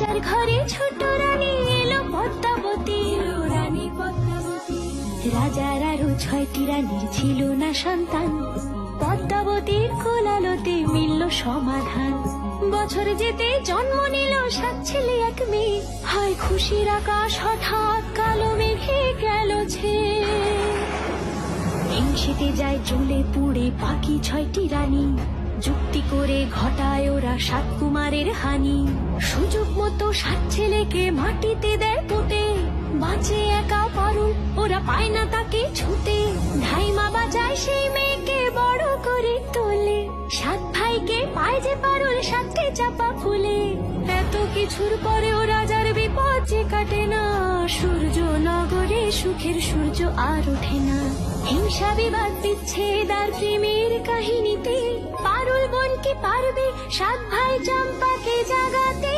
রাজার ঘরে ছোট রানী এলো পদ্মাবতী, রানী পদ্মাবতী। রাজার আরো 6টি রানীর ছিল না সন্তান, পদ্মাবতীর কোলালতে মিলল সমাধান। বছর যেতে জন্ম নিল 7 ছেলে 1 মেয়ে, হয় খুশির আকাশ হঠাৎ কালো মেঘে গেল ছেয়ে। হিংসেতে যায় জ্বলে পুড়ে বাকি 6টি রানী, যুক্তি করে ঘটায় ওরা 7 কুমারের হানি। সুযোগ মতো 7 ছেলেকে মাটিতে দেয় পুঁতে, বাঁচে একা পারুল, ওরা পায় না তাকে ছুতে। ধাইমা বাজায় সেই মেয়েকে বড় করে তোলে, 7 ভাইকে পায় যে পারুল 7টে চাপা ফুলে। এত কিছুর পরেও রাজার বিপদ যে কাটে না, সূর্য নগরে সুখের সূর্য আর ওঠে না। হিংসা বিবাদ বিচ্ছেদ আর প্রেমের কাহিনীতে পারুল বোন কি পারবে 7 ভাই চম্পাকে জাগাতে?